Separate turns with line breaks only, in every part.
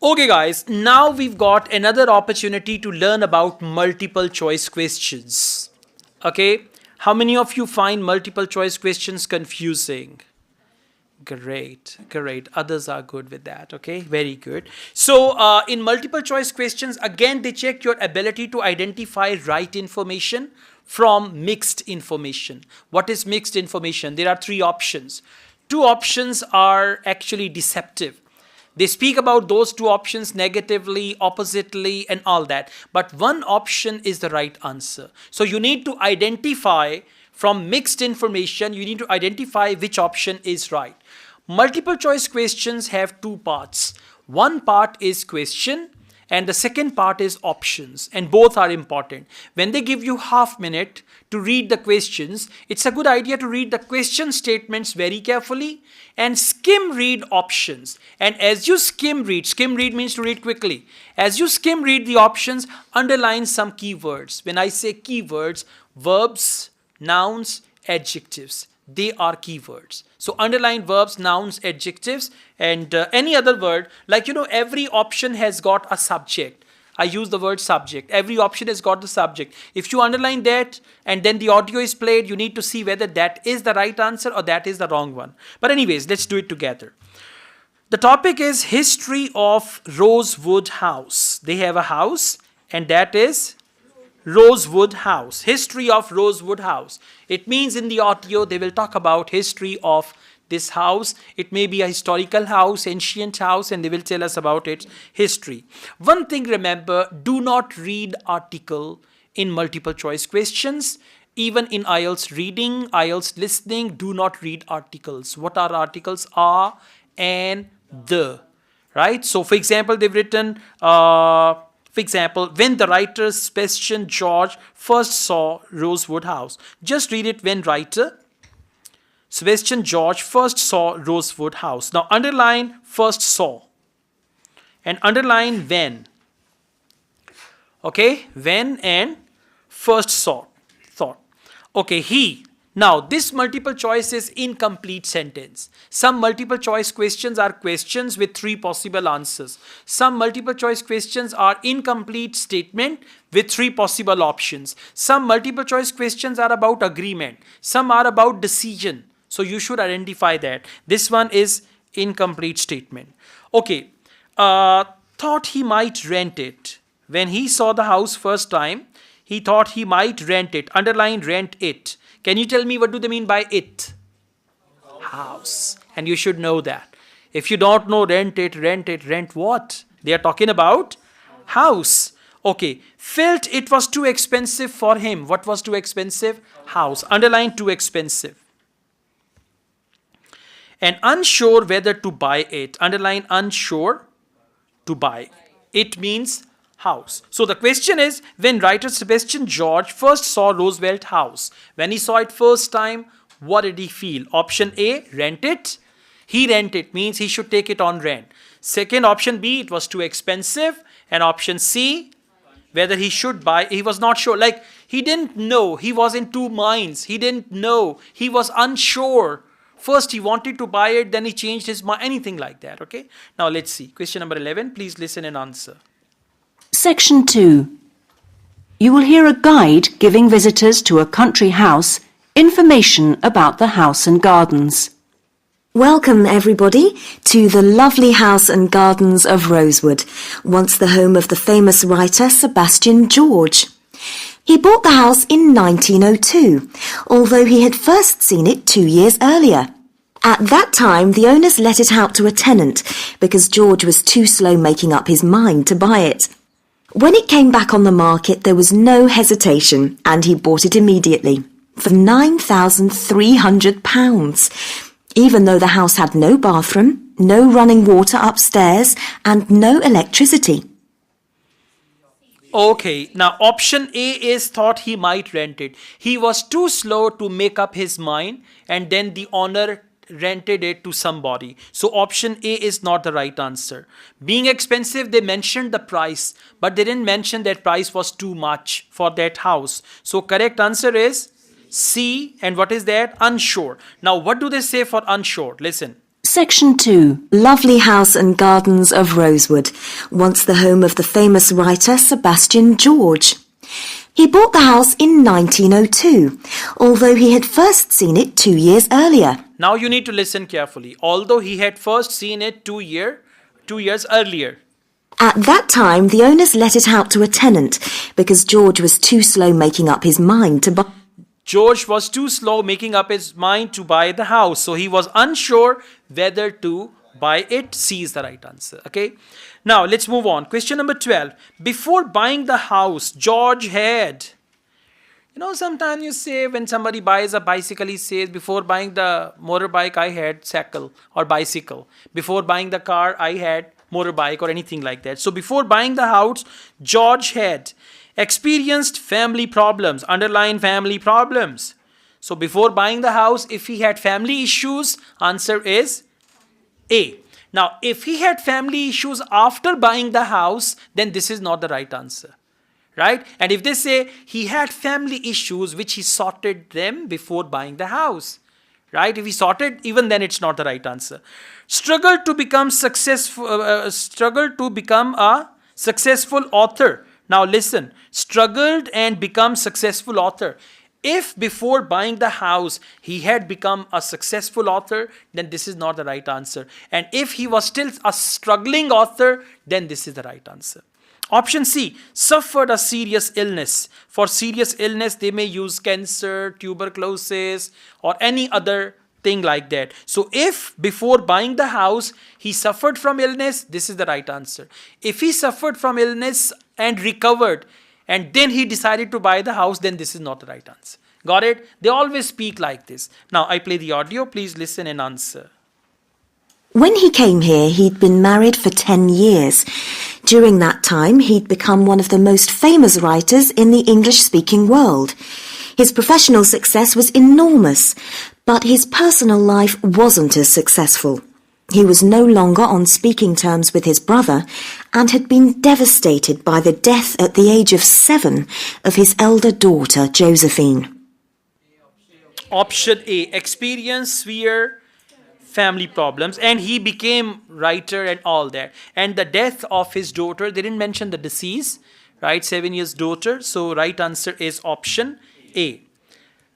Okay guys, now we've got another opportunity to learn about multiple choice questions. Okay, how many of you find multiple choice questions confusing? Great, great. Others are good with that. Okay, very good. So in multiple choice questions, again, they check your ability to identify right information from mixed information. What is mixed information? There are three options. Two options are actually deceptive. They speak about those two options negatively, oppositely, and all that. But one option is the right answer. So you need to identify from mixed information, you need to identify which option is right. Multiple choice questions have two parts. One part is question and the second part is options, and both are important. When they give you half minute to read the questions, it's a good idea to read the question statements very carefully and skim read options. And as you skim read means to read quickly. As you skim read the options, underline some keywords. When I say keywords, verbs, nouns, adjectives, they are keywords. So underline verbs, nouns, adjectives, and any other word. Like, every option has got a subject. I use the word subject. Every option has got the subject. If you underline that and then the audio is played, you need to see whether that is the right answer or that is the wrong one. But anyways, let's do it together. The topic is history of Rosewood House. They have a house and that is Rosewood House. History of Rosewood House. It means in the audio they will talk about history of this house. It may be a historical house, ancient house, and they will tell us about its history. One thing remember, do not read article in multiple choice questions. Even in IELTS reading, IELTS listening, do not read articles. What are articles? Are and the. Right? So for example, they've written for example, when the writer Sebastian George first saw Rosewood House. Just read it, when writer Sebastian George first saw Rosewood House. Now underline first saw and underline when. Okay, when and first saw, thought. Okay, he. Now this multiple choice is incomplete sentence. Some multiple choice questions are questions with three possible answers. Some multiple choice questions are incomplete statement with three possible options. Some multiple choice questions are about agreement. Some are about decision. So you should identify that. This one is incomplete statement. Okay, thought he might rent it. When he saw the house first time, he thought he might rent it. Underline rent it. Can you tell me what do they mean by it? House. And you should know that. If you don't know rent it, rent what? They are talking about house. Okay. Felt it was too expensive for him. What was too expensive? House. Underline too expensive. And unsure whether to buy it. Underline unsure to buy. It means house. So the question is, when writer Sebastian George first saw Roosevelt House, when he saw it first time, what did he feel? Option A, rent it. He rent it means he should take it on rent. Second, option B, it was too expensive. And option C, whether he should buy, he was not sure. Like, he didn't know. He was in two minds. He didn't know. He was unsure. First, he wanted to buy it, then he changed his mind, anything like that. Okay. Now, let's see. Question number 11. Please listen and answer.
Section 2. You will hear a guide giving visitors to a country house information about the house and gardens.
Welcome, everybody, to the lovely house and gardens of Rosewood, once the home of the famous writer Sebastian George. He bought the house in 1902, although he had first seen it 2 years earlier. At that time, the owners let it out to a tenant because George was too slow making up his mind to buy it. When it came back on the market, there was no hesitation, and he bought it immediately for £9,300, even though the house had no bathroom, no running water upstairs, and no electricity.
Okay, now option A is thought he might rent it. He was too slow to make up his mind, and then the owner rented it to somebody. So option A is not the right answer. Being expensive, they mentioned the price, but they didn't mention that price was too much for that house. So correct answer is C. And what is that? Unsure. Now what do they say for unsure? Listen.
Section 2.
Lovely house and gardens of Rosewood, once the home of the famous writer Sebastian George. He bought the house in 1902, although he had first seen it 2 years earlier.
Now you need to listen carefully. Although he had first seen it 2 years earlier.
At that time, the owners let it out to a tenant because George was too slow making up his mind to buy.
George was too slow making up his mind to buy the house. So he was unsure whether to buy it. C is the right answer. Okay. Now let's move on. Question number 12. Before buying the house, George had... sometimes you say when somebody buys a bicycle, he says, before buying the motorbike, I had cycle or bicycle. Before buying the car, I had motorbike or anything like that. So before buying the house, George had experienced family problems, underline family problems. So before buying the house, if he had family issues, answer is A. Now, if he had family issues after buying the house, then this is not the right answer. Right? And if they say he had family issues which he sorted them before buying the house. Right? If he sorted, even then it's not the right answer. Struggled to become a successful author. Now listen, struggled and become successful author. If before buying the house he had become a successful author, then this is not the right answer. And if he was still a struggling author, then this is the right answer. Option C, suffered a serious illness. For serious illness, they may use cancer, tuberculosis, or any other thing like that. So if before buying the house, he suffered from illness, this is the right answer. If he suffered from illness and recovered, and then he decided to buy the house, then this is not the right answer. Got it? They always speak like this. Now I play the audio. Please listen and answer.
When he came here, he'd been married for 10 years. During that time, he'd become one of the most famous writers in the English-speaking world. His professional success was enormous, but his personal life wasn't as successful. He was no longer on speaking terms with his brother and had been devastated by the death at the age of 7 of his elder daughter, Josephine.
Option A, experience severe family problems, and he became writer and all that. And the death of his daughter, they didn't mention the disease, right? 7 years daughter. So right answer is option A.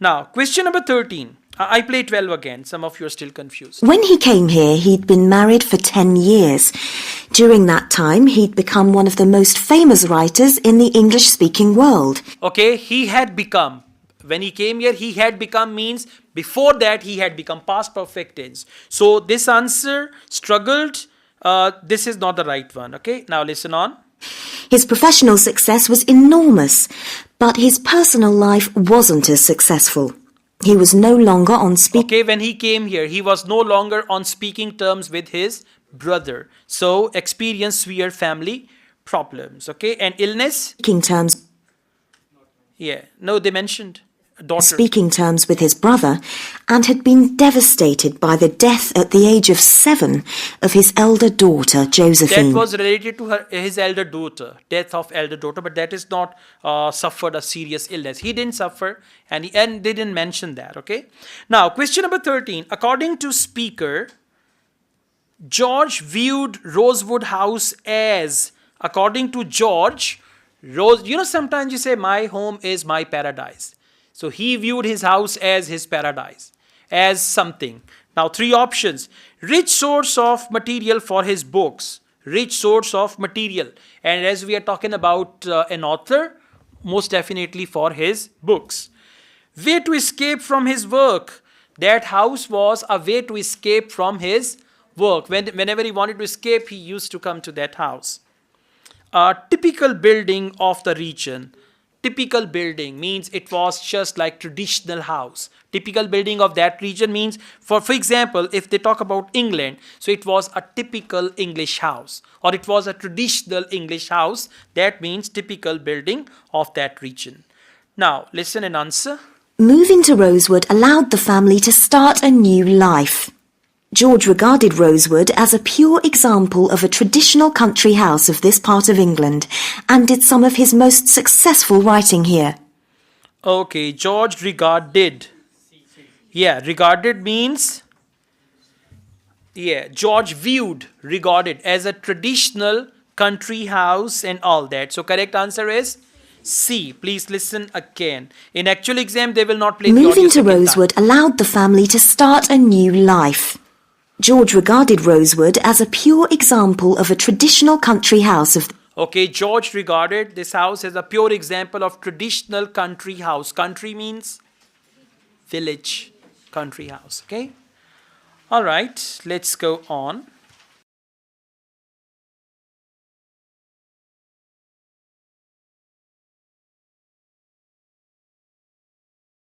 Now, question number 13. I play 12 again. Some of you are still confused.
When he came here, he'd been married for 10 years. During that time, he'd become one of the most famous writers in the English-speaking world.
Okay, he had become. When he came here, he had become means before that he had become past perfect tense. So this answer, struggled, this is not the right one. Okay, now listen on.
His professional success was enormous, but his personal life wasn't as successful. He was no longer on speaking...
Okay, when he came here, he was no longer on speaking terms with his brother. So, experienced severe family problems. Okay, and illness?
Speaking terms...
Yeah, no, they mentioned daughter.
Speaking terms with his brother, and had been devastated by the death at the age of 7 of his elder daughter, Josephine.
That was related to his elder daughter, death of elder daughter, but that is not suffered a serious illness. He didn't suffer, and they didn't mention that, okay? Now, question number 13. According to speaker, George viewed Rosewood House as, according to George, sometimes you say, my home is my paradise. So he viewed his house as his paradise, as something. Now, 3 options. Rich source of material for his books. Rich source of material. And as we are talking about an author, most definitely for his books. Way to escape from his work. That house was a way to escape from his work. Whenever he wanted to escape, he used to come to that house. Typical building of the region. Typical building means it was just like traditional house. Typical building of that region means, for example, if they talk about England, so it was a typical English house, or it was a traditional English house. That means typical building of that region. Now, listen and answer.
Moving to Rosewood allowed the family to start a new life. George regarded Rosewood as a pure example of a traditional country house of this part of England and did some of his most successful writing here.
Okay, George regarded. Yeah, regarded means Yeah, George viewed, regarded as a traditional country house and all that. So correct answer is C. Please listen again. In actual exam, they will not play the audio
Moving to
second time.
Rosewood allowed the family to start a new life. George regarded Rosewood as a pure example of a traditional country house of
Okay, George regarded this house as a pure example of traditional country house. Country means village, country house. Okay. All right, let's go on.